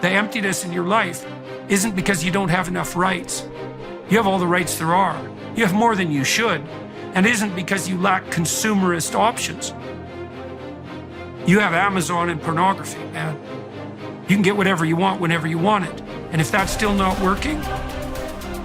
The emptiness in your life isn't because you don't have enough rights. You have all the rights there are. You have more than you should. And it isn't because you lack consumerist options. You have Amazon and pornography, man. You can get whatever you want whenever you want it. And if that's still not working,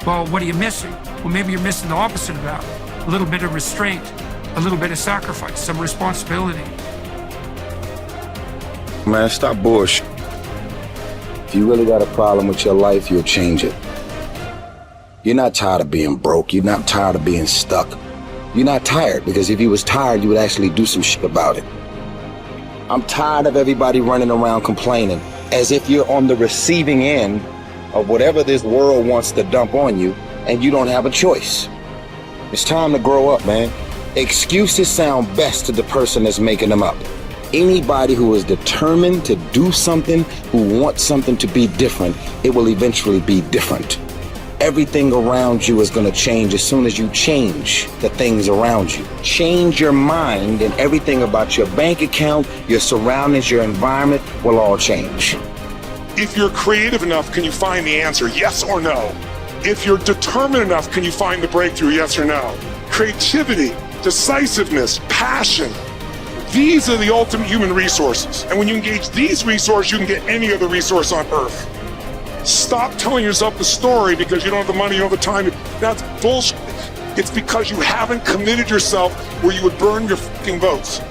well, what are you missing? Well, maybe you're missing the opposite of that. A little bit of restraint, a little bit of sacrifice, some responsibility. Man, stop bullshit. If you really got a problem with your life, you'll change it. You're not tired of being broke. You're not tired of being stuck. You're not tired, because if you was tired, you would actually do some shit about it. I'm tired of everybody running around complaining as if you're on the receiving end of whatever this world wants to dump on you and you don't have a choice. It's time to grow up, man. Excuses sound best to the person that's making them up. Anybody who is determined to do something, who wants something to be different, it will eventually be different. Everything around you is going to change as soon as you change the things around you. Change your mind and everything about your bank account, your surroundings, your environment will all change. If you're creative enough, can you find the answer? Yes or no? If you're determined enough, can you find the breakthrough? Yes or no? Creativity, decisiveness, passion. These are the ultimate human resources. And when you engage these resources, you can get any other resource on earth. Stop telling yourself the story because you don't have the money, you don't have the time. That's bullshit. It's because you haven't committed yourself where you would burn your fucking votes.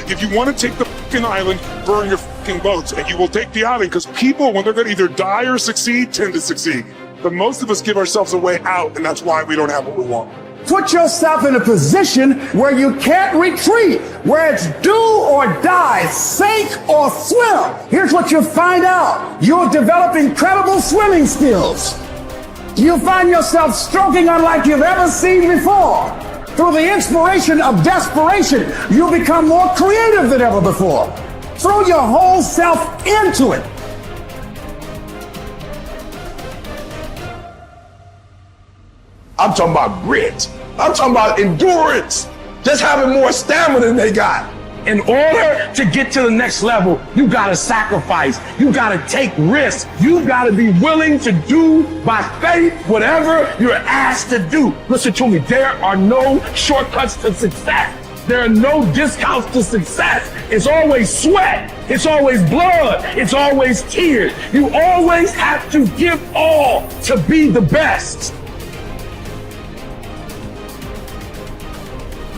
If you want to take the fucking island, burn your fucking votes, and you will take the island, because people, when they're going to either die or succeed, tend to succeed. But most of us give ourselves a way out, and that's why we don't have what we want. Put yourself in a position where you can't retreat, where it's do or die, sink or swim. Here's what you'll find out. You'll develop incredible swimming skills. You'll find yourself stroking unlike you've ever seen before. Through the inspiration of desperation, you'll become more creative than ever before. Throw your whole self into it. I'm talking about grit. I'm talking about endurance. Just having more stamina than they got. In order to get to the next level, you gotta sacrifice. You gotta take risks. You gotta be willing to do by faith whatever you're asked to do. Listen to me, there are no shortcuts to success. There are no discounts to success. It's always sweat. It's always blood. It's always tears. You always have to give all to be the best.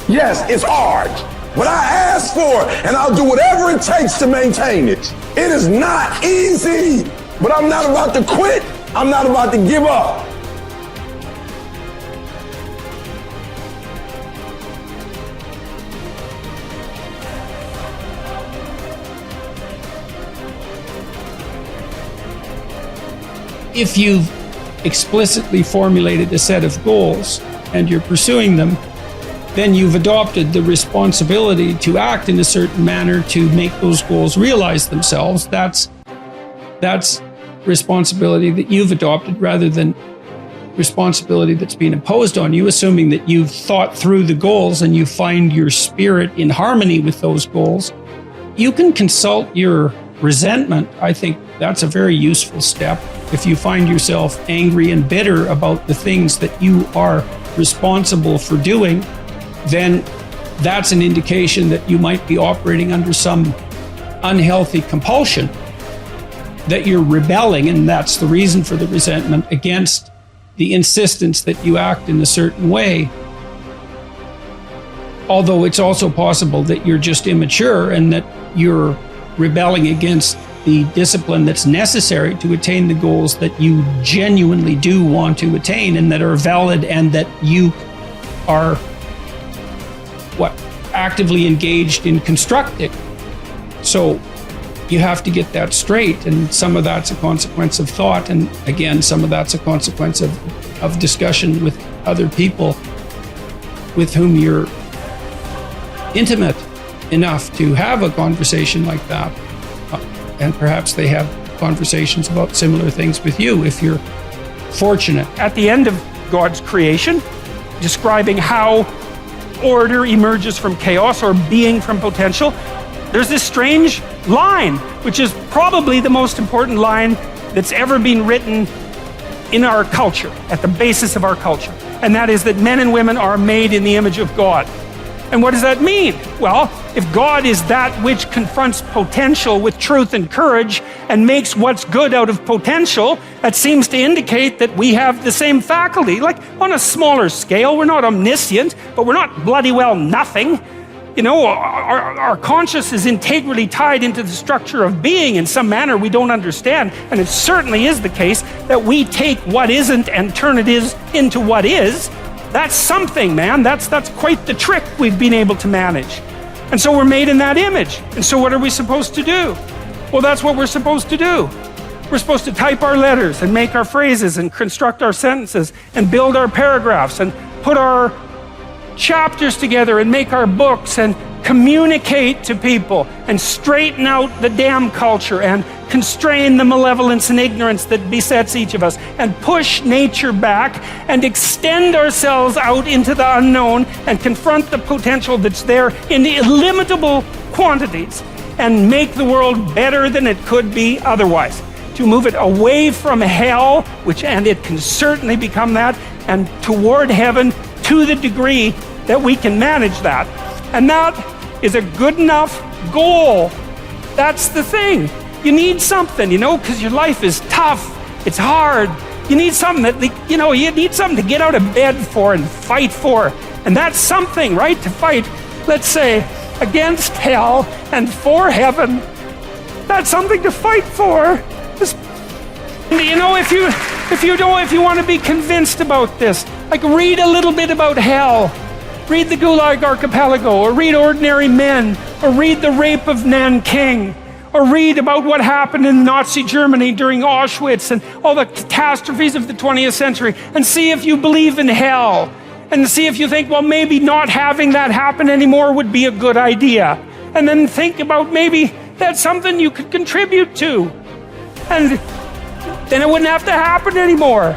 Yes, it's hard, but I ask for it, and I'll do whatever it takes to maintain it. It is not easy, but I'm not about to quit. I'm not about to give up. If you've explicitly formulated a set of goals and you're pursuing them, then you've adopted the responsibility to act in a certain manner to make those goals realize themselves. That's responsibility that you've adopted rather than responsibility that's being imposed on you, assuming that you've thought through the goals and you find your spirit in harmony with those goals. You can consult your resentment. I think that's a very useful step. If you find yourself angry and bitter about the things that you are responsible for doing, then that's an indication that you might be operating under some unhealthy compulsion, that you're rebelling, and that's the reason for the resentment against the insistence that you act in a certain way. Although it's also possible that you're just immature and that you're rebelling against the discipline that's necessary to attain the goals that you genuinely do want to attain and that are valid and that you are actively engaged in constructing. So you have to get that straight, and some of that's a consequence of thought, and again, some of that's a consequence of discussion with other people with whom you're intimate enough to have a conversation like that, and perhaps they have conversations about similar things with you if you're fortunate. At the end of God's creation, describing how order emerges from chaos or being from potential, there's this strange line, which is probably the most important line that's ever been written in our culture, at the basis of our culture. And that is that men and women are made in the image of God. And what does that mean? Well, if God is that which confronts potential with truth and courage and makes what's good out of potential, that seems to indicate that we have the same faculty. Like on a smaller scale, we're not omniscient, but we're not bloody well nothing. You know, our conscious is integrally tied into the structure of being in some manner we don't understand. And it certainly is the case that we take what isn't and turn it into what is. That's something, man. That's quite the trick we've been able to manage. And so we're made in that image. And so what are we supposed to do? Well, that's what we're supposed to do. We're supposed to type our letters and make our phrases and construct our sentences and build our paragraphs and put our chapters together and make our books and communicate to people and straighten out the damn culture and constrain the malevolence and ignorance that besets each of us and push nature back and extend ourselves out into the unknown and confront the potential that's there in illimitable quantities and make the world better than it could be otherwise. To move it away from hell, and it can certainly become that, and toward heaven to the degree that we can manage that. And that is a good enough goal. That's the thing. You need something, you know, because your life is tough. It's hard. You need something you need something to get out of bed for and fight for. And that's something, right? To fight, let's say, against hell and for heaven. That's something to fight for. You know, if you want to be convinced about this, like read a little bit about hell. Read the Gulag Archipelago, or read Ordinary Men, or read The Rape of Nanking, or read about what happened in Nazi Germany during Auschwitz and all the catastrophes of the 20th century, and see if you believe in hell, and see if you think, well, maybe not having that happen anymore would be a good idea. And then think about maybe that's something you could contribute to. And then it wouldn't have to happen anymore.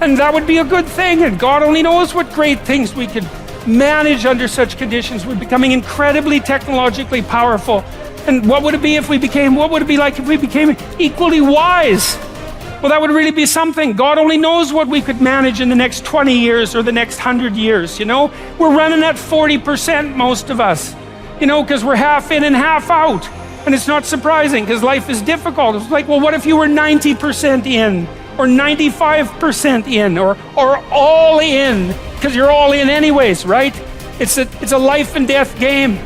And that would be a good thing, and God only knows what great things we could manage under such conditions. We're becoming incredibly technologically powerful. And what would it be like if we became equally wise? Well, that would really be something. God only knows what we could manage in the next 20 years or the next 100 years, you know? We're running at 40%, most of us, you know, because we're half in and half out. And it's not surprising, because life is difficult. It's like, well, what if you were 90% in, or 95% in, or all in? Because you're all in anyways, right? It's a life and death game.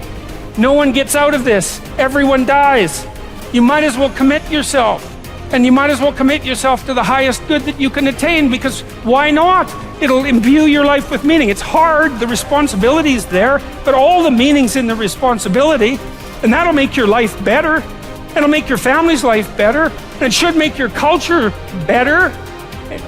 No one gets out of this. Everyone dies. You might as well commit yourself. And you might as well commit yourself to the highest good that you can attain, because why not? It'll imbue your life with meaning. It's hard, the responsibility's there, but all the meaning's in the responsibility, and that'll make your life better. It'll make your family's life better, and it should make your culture better.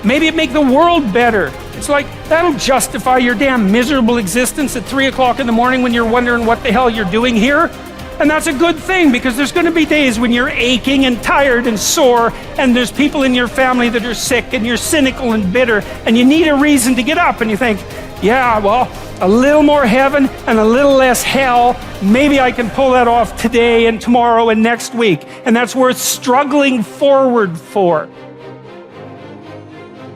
Maybe it make the world better. It's like, that'll justify your damn miserable existence at 3 o'clock in the morning when you're wondering what the hell you're doing here. And that's a good thing, because there's going to be days when you're aching and tired and sore, and there's people in your family that are sick, and you're cynical and bitter, and you need a reason to get up, and you think, yeah, well, a little more heaven and a little less hell, maybe I can pull that off today and tomorrow and next week. And that's worth struggling forward for.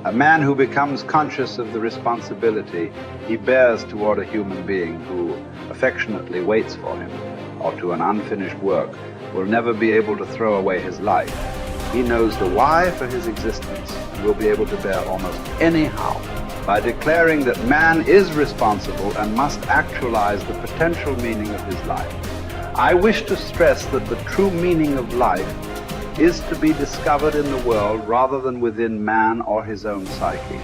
A man who becomes conscious of the responsibility he bears toward a human being who affectionately waits for him, or to an unfinished work, will never be able to throw away his life. He knows the why for his existence and will be able to bear almost any how. By declaring that man is responsible and must actualize the potential meaning of his life. I wish to stress that the true meaning of life is to be discovered in the world rather than within man or his own psyche,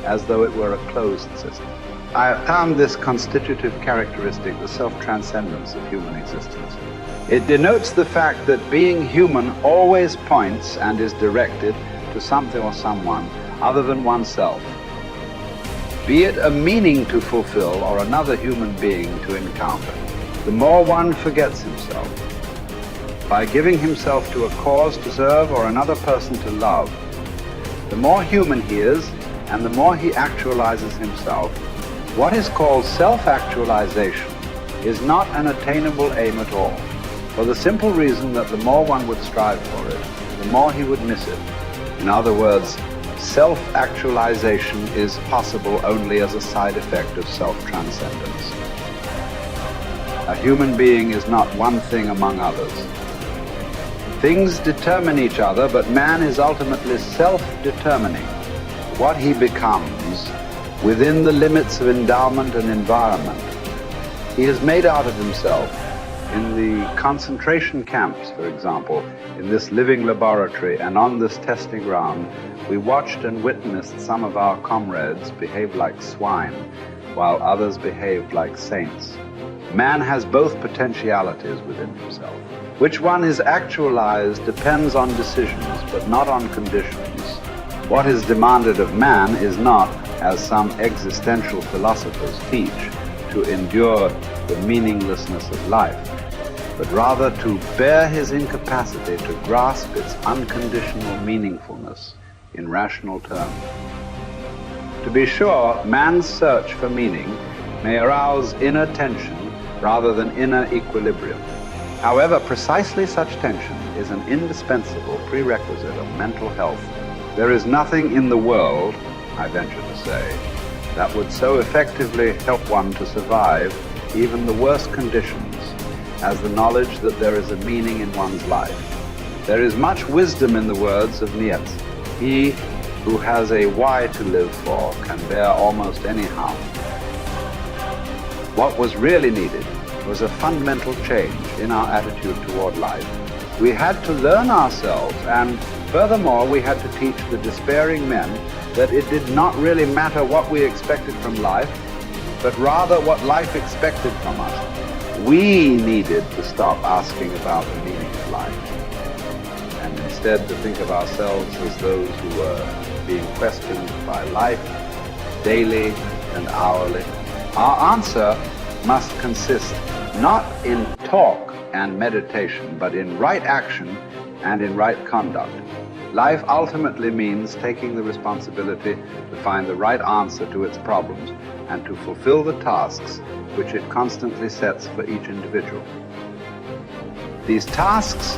as though it were a closed system. I have found this constitutive characteristic the self-transcendence of human existence. It denotes the fact that being human always points and is directed to something or someone other than oneself. Be it a meaning to fulfill or another human being to encounter, the more one forgets himself. By giving himself to a cause to serve or another person to love, the more human he is and the more he actualizes himself. What is called self-actualization is not an attainable aim at all. for the simple reason that the more one would strive for it, the more he would miss it. In other words, self-actualization is possible only as a side effect of self-transcendence. A human being is not one thing among others. Things determine each other, but man is ultimately self-determining what he becomes within the limits of endowment and environment. He has made out of himself. In the concentration camps, for example, in this living laboratory and on this testing ground, we watched and witnessed some of our comrades behave like swine, while others behaved like saints. Man has both potentialities within himself. Which one is actualized depends on decisions, but not on conditions. What is demanded of man is not, as some existential philosophers teach, to endure the meaninglessness of life, but rather to bear his incapacity to grasp its unconditional meaningfulness in rational terms. To be sure, man's search for meaning may arouse inner tension rather than inner equilibrium. However, precisely such tension is an indispensable prerequisite of mental health. There is nothing in the world, I venture to say, that would so effectively help one to survive even the worst conditions as the knowledge that there is a meaning in one's life. There is much wisdom in the words of Nietzsche. He who has a why to live for can bear almost any harm. What was really needed was a fundamental change in our attitude toward life. We had to learn ourselves, and furthermore, we had to teach the despairing men that it did not really matter what we expected from life, but rather what life expected from us. We needed to stop asking about the meaning of life, and instead to think of ourselves as those who were being questioned by life daily and hourly. Our answer must consist not in talk and meditation, but in right action and in right conduct. Life ultimately means taking the responsibility to find the right answer to its problems and to fulfill the tasks which it constantly sets for each individual. These tasks,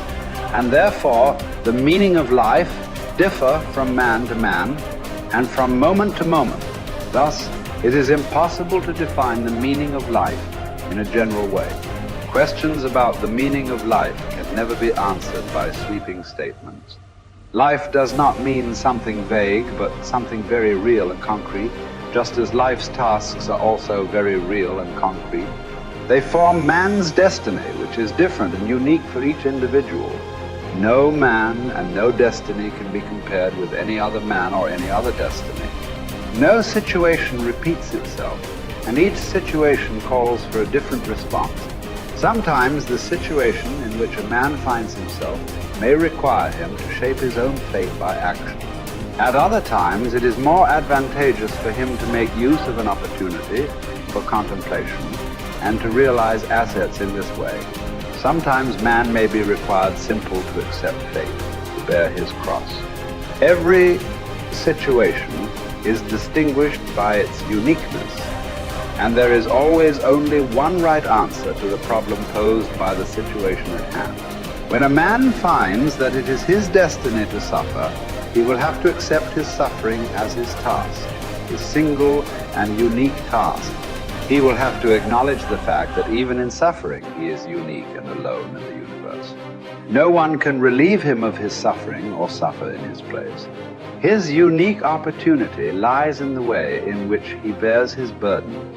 and therefore the meaning of life, differ from man to man and from moment to moment. Thus, it is impossible to define the meaning of life in a general way. Questions about the meaning of life can never be answered by sweeping statements. Life does not mean something vague, but something very real and concrete, just as life's tasks are also very real and concrete. They form man's destiny, which is different and unique for each individual. No man and no destiny can be compared with any other man or any other destiny. No situation repeats itself, and each situation calls for a different response. Sometimes the situation in which a man finds himself may require him to shape his own fate by action. At other times, it is more advantageous for him to make use of an opportunity for contemplation and to realize assets in this way. Sometimes man may be required simply to accept fate, to bear his cross. Every situation is distinguished by its uniqueness, and there is always only one right answer to the problem posed by the situation at hand. When a man finds that it is his destiny to suffer, he will have to accept his suffering as his task, his single and unique task. He will have to acknowledge the fact that even in suffering, he is unique and alone in the universe. No one can relieve him of his suffering or suffer in his place. His unique opportunity lies in the way in which he bears his burden.